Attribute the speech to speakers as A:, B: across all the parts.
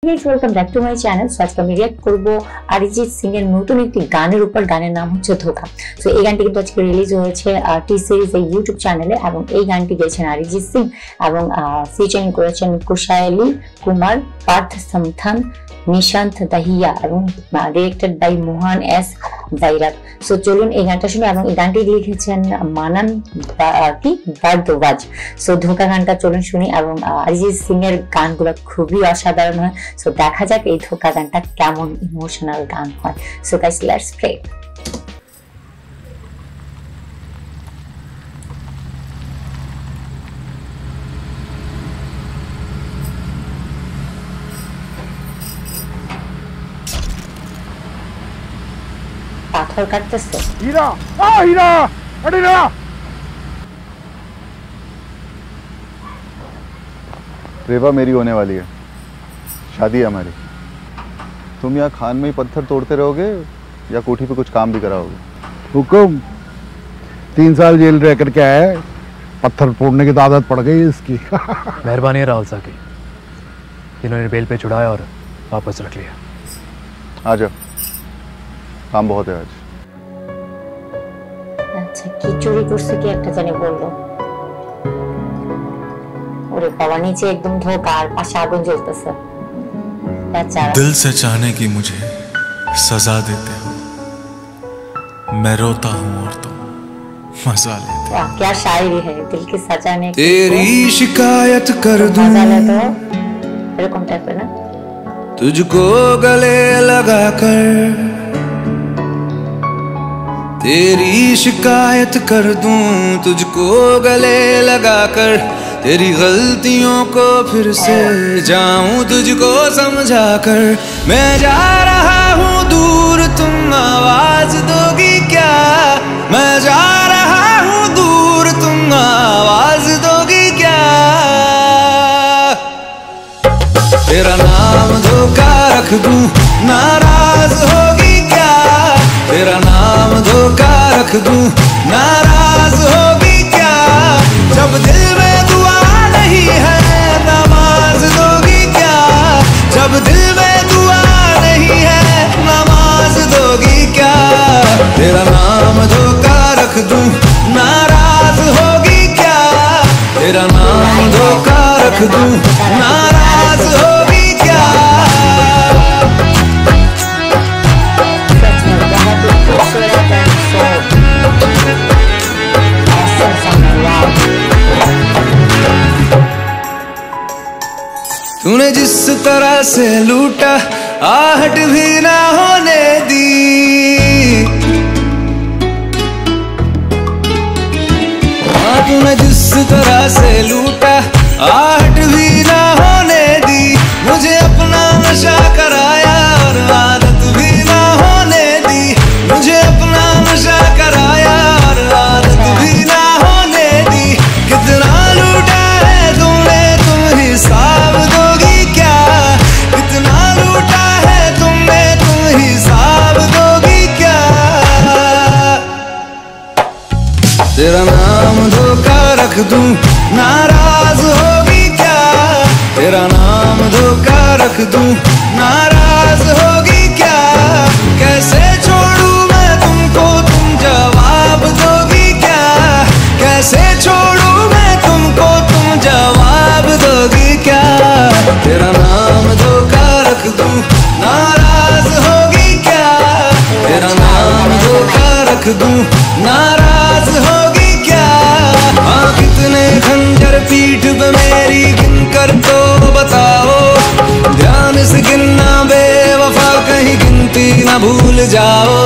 A: Please welcome back to my channel. So আজকে আমি react করব অরিজিৎ সিং এর নতুন একটি গানের উপর। গানের নাম হচ্ছে ধোকা। সো এই গানটি কিন্তু আজকে রিলিজ হয়েছে টি সিরিজ এর ইউটিউব চ্যানেলে এবং এই গানটি গেয়েছেন অরিজিৎ সিং এবং ফিচারিং করেছেন কুশায়ালি কুমার, পার্থ সমথান, নিশান্ত দাহিয়া এবং directed by Mohan S Bhairat. So চলুন এই গানটা শুনি এবং এই গানটি লিখেছেন মানান ভারদ্বাজ। সো ধোকা গানটা চলুন শুনি এবং অরিজিৎ সিং এর গানগুলো খুবই অসাধারণ হয়। সো দেখা যাক এই ধোকা গানটা কেমন ইমোশনাল গান হয়। So guys let's play. पाथर काटतेছে
B: हीरा हीरा अरे ना
C: रेवा मेरी होने वाली है, शादी है हमारी। तुम यहाँ खान में ही पत्थर तोड़ते रहोगे या कोठी पे कुछ काम भी कराओगे?
B: हुकुम 3 साल जेल रह कर क्या है, पत्थर फोड़ने की तो आदत पड़ गई इसकी।
D: मेहरबानी है राहुल साकी, इन्होंने बेल पे छुड़ाया और वापस रख लिया।
C: आ जाओ, काम बहुत है आज।
A: अच्छा की चोरी করছে কি একটা জানি বললো। ওরে বাবা নিচে একদম ধোকা আর পাশে আগুন জ্বলতেছে। বেচারা
E: दिल से चाहने की मुझे सजा देते हो, मैं रोता हूँ और तुम मजा लेते हो।
A: वाह क्या शायरी है, दिल की सजाने की
E: तेरी शिकायत कर दूं
A: मजा ले तो এরকম টাইপের না।
E: तुझको गले लगा कर तेरी शिकायत कर दूं, तुझको गले लगा कर तेरी गलतियों को फिर से जाऊं तुझको समझा कर। मैं जा रहा हूँ दूर, तुम आवाज दोगी क्या? मैं जा रहा हूँ दूर, तुम आवाज दोगी क्या? तेरा नाम धोखा रख दूं, नाराज होगी क्या? तेरा नाम धोखा रख दूं, नाराज होगी क्या? जब दिल में दुआ नहीं है, नमाज दोगी क्या? जब दिल में दुआ नहीं है, नमाज दोगी क्या? तेरा नाम धोखा रख दूं, नाराज होगी क्या? तेरा नाम धोखा रख दूं, नाराज होगी क्या? तूने जिस तरह से लूटा आहट भी ना होने दी, हाँ तूने जिस तरह से लूटा आहट भी ना होने दी। मुझे अपना नशा कराया और आदत भी ना होने दी। मुझे अपना नशा कराया और आदत भी ना होने दी। कितना लूटा है तुमने, तुम हिसाब दोगी क्या? कितना लूटा है तुमने, तुम हिसाब दोगी क्या? तेरा नाम धोखा रख दूं, नाराज होगी क्या? तेरा नाम धोखा रख दूं, नाराज होगी क्या? कैसे छोड़ूं मैं तुमको, तुम जवाब दोगी क्या? कैसे छोड़ूं मैं तुमको, तुम जवाब दोगी क्या? तेरा नाम धोखा रख दूं, नाराज होगी क्या? तेरा नाम धोखा रख दूं, नाराज होगी क्या? हाँ कितने खंजर पीठ पे मेरी गिन कर तो बताओ, ध्यान से गिनना बेवफा, कहीं गिनती ना भूल जाओ।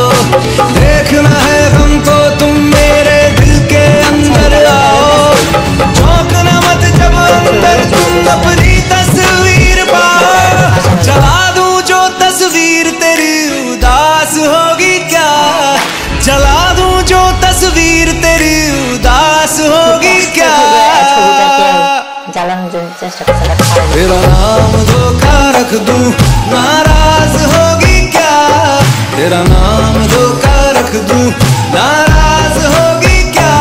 E: देखना है हमको तुम मेरे दिल के अंदर आओ, चौंकना मत जब अंदर तुम अपनी तस्वीर पाओ। जला दूं जो तस्वीर तेरी उदास होगी क्या? जला दूं जो तस्वीर तेरी उदास होगी क्या? तेरा नाम धोखा रख दूं, नाराज होगी क्या? तेरा नाम धोखा रख दूं, नाराज होगी क्या?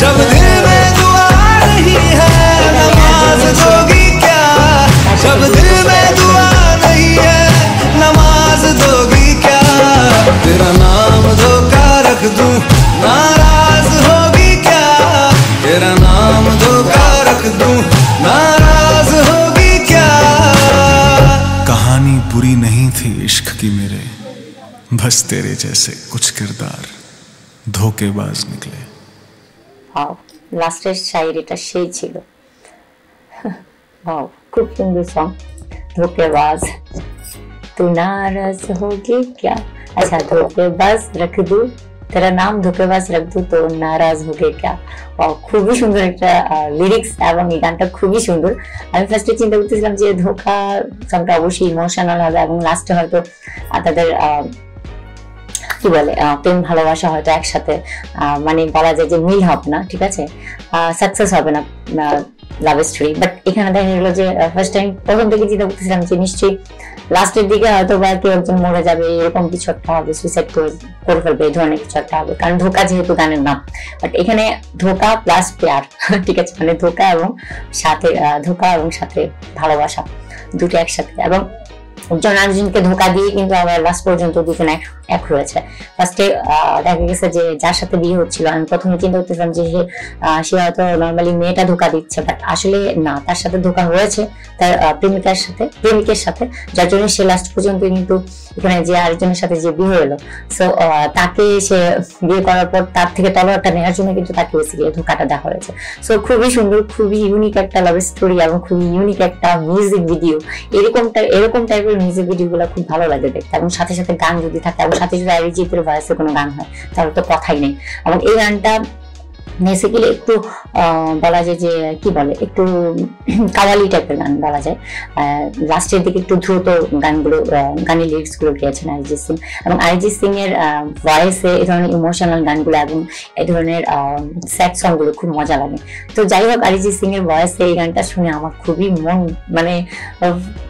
E: जब दिल में दुआ नहीं है, नमाज दोगी क्या? जब दिल में दुआ बुरी नहीं थी इश्क की मेरे, बस तेरे जैसे कुछ किरदार धोखेबाज निकले।
A: वाও, লাস্টের শায়রিটা সেই ছিল। वाও, খুব সুন্দর সং। ধোকেবাজ, तू नाराज होगी क्या, अच्छा धोखेबाज रख दूं, तेरा नाम धोखेबाज रख दूं तो नाराज होगे क्या। খুবই সুন্দর একটা লিরিক্স এবং এই গানটা খুবই সুন্দর। আমি ফার্স্টে চিন্তা করতেছিলাম যে ধোকা সংটা অবশ্যই ইমোশনাল হবে এবং লাস্টে হয়তো তাদের কি বলে প্রেম ভালোবাসা হয়তো একসাথে মানে বলা যায় যে মিল হবে না, ঠিক আছে, সাকসেস হবে না লাভ স্টোরি। বাট এখানে দেখা গেল যে ফার্স্ট টাইম প্রথম থেকে চিন্তা করতেছিলাম যে নিশ্চয়ই লাস্টের দিকে হয়তো বা কেউ একজন মরে যাবে, এরকম কিছু একটা হবে, সুইসাইড করে ফেলবে, এই ধরনের কিছু একটা হবে, কারণ ধোকা যেহেতু গানের নাম। বাট এখানে ধোকা প্লাস প্যার, ঠিক আছে, মানে ধোকা এবং সাথে ভালোবাসা দুটো একসাথে, এবং একজন আরেকজনকে ধোকা দিয়ে কিন্তু আবার লাস্ট পর্যন্ত দুজন এক হয়েছে। ফার্স্টে দেখা গেছে যে যার সাথে বিয়ে হচ্ছিল, আমি প্রথমে চিন্তা করতেছিলাম যে সে হয়তো নর্মালি মেয়েটা ধোকা দিচ্ছে, বাট আসলে না, তার সাথে ধোকা হয়েছে তার প্রেমিকের সাথে, যার জন্য সে লাস্ট পর্যন্ত কিন্তু এখানে যে আরেকজনের সাথে যে বিয়ে হলো, সো তাকে সে বিয়ে করার পর তার থেকে তলোয়ারটা নেওয়ার জন্য কিন্তু তাকে বেসিক্যালি ধোকাটা দেওয়া হয়েছে। সো খুবই সুন্দর, খুবই ইউনিক একটা লাভ স্টোরি এবং খুবই ইউনিক একটা মিউজিক ভিডিও। এরকম টাইপের মিউজিক ভিডিও গুলো খুব ভালো লাগে দেখতে, এবং সাথে সাথে গান যদি থাকে এবং সাথে যদি অরিজিতের ভয়েসে কোনো গান হয় তাহলে তো কথাই নেই। এবং এই গানটা বেসিক্যালি একটু বলা যায় যে কি বলে, একটু কাওয়ালি টাইপের গান বলা যায়। লাস্টের দিকে একটু দ্রুত গানের লিরিক্স গুলো গিয়েছেন অরিজিৎ সিং, এবং অরিজিৎ সিং এর ভয়েসে এই ধরনের ইমোশনাল গানগুলো এবং এই ধরনের স্যাড সং গুলো খুব মজা লাগে। তো যাই হোক, অরিজিৎ সিং এর ভয়েসে এই গানটা শুনে আমার খুবই মন মানে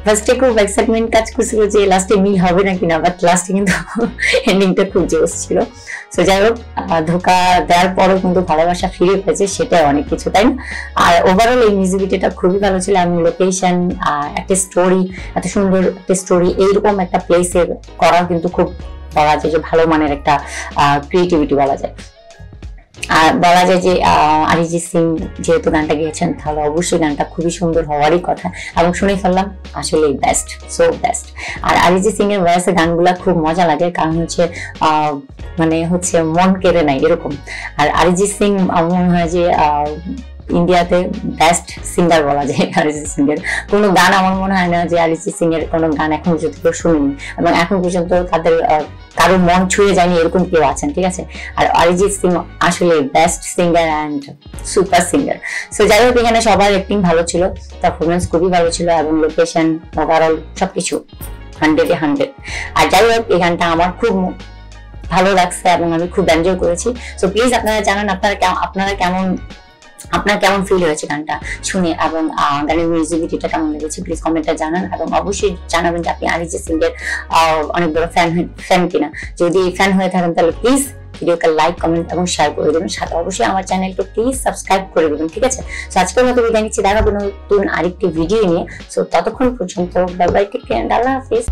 A: ফার্স্টে খুব এক্সাইটমেন্ট কাজ করছিল যে লাস্টে মিল হবে না কিনা, বাট লাস্টে কিন্তু এন্ডিংটা খুব জোস ছিল। তো যাই হোক, ধোকা দেওয়ার পরও কিন্তু ভালোবাসা ফিরে পেয়েছে, সেটা অনেক কিছু, তাই না? আর ওভারঅল এই মিউজিক ভিডিওটা খুবই ভালো ছিল, এবং লোকেশন, একটা স্টোরি, এত সুন্দর একটা স্টোরি এইরকম একটা প্লেসে করা কিন্তু খুব বলা যায় যে ভালো মানের একটা ক্রিয়েটিভিটি বলা যায়। আর বলা যায় যে অরিজিৎ সিং যেহেতু গানটা গেয়েছেন তাহলে অবশ্যই গানটা খুবই সুন্দর হওয়ারই কথা, এবং শুনে ফেললাম, আসলে বেস্ট, সো বেস্ট। আর অরিজিৎ সিং এর ভয়েসে গানগুলা খুব মজা লাগে, কারণ মানে মন কেড়ে নাই এরকম। আর অরিজিৎ সিং আমার মনে হয় যে ইন্ডিয়াতে বেস্ট সিঙ্গার বলা যায়। অরিজিৎ সিং এর কোনো গান আমার মনে হয় না যে অরিজিৎ সিং এর কোনো গান এখন পর্যন্ত কেউ শুনিনি, এবং এখন পর্যন্ত তাদের কারো মন ছুঁয়ে যায়নি এরকম কেউ আছেন, ঠিক আছে। আর অরিজিৎ সিং আসলে best singer and super singer. So যাই হোক, এখানে সবার অ্যাক্টিং ভালো ছিল, পারফরমেন্স খুবই ভালো ছিল, এবং লোকেশন ওভারঅল সবকিছু 100-এ 100। আর যাই হোক, এই গানটা আমার খুব ভালো লাগছে এবং আমি খুব এনজয় করেছি। সো প্লিজ আপনারা জানান আপনার কেমন ফিল হয়েছে গানটা শুনে, এবং গানের মিউজিক ভিডিওটা কেমন লেগেছে প্লিজ কমেন্টে জানান, এবং অবশ্যই জানাবেন যে আপনি অরিজিৎ সিং এর অনেক বড় ফ্যান কিনা। যদি ফ্যান হয়ে থাকেন তাহলে প্লিজ ভিডিওকে লাইক, কমেন্ট এবং শেয়ার করে দেবেন, সাথে অবশ্যই আমার চ্যানেলকে প্লিজ সাবস্ক্রাইব করে দেবেন, ঠিক আছে। সো আজকের মতো বিদায় নিচ্ছি, দেখা হবে নতুন আরেকটি ভিডিও নিয়ে। সো ততক্ষণ পর্যন্ত বাই বাই, টেক কেয়ার, আল্লাহ হাফেজ।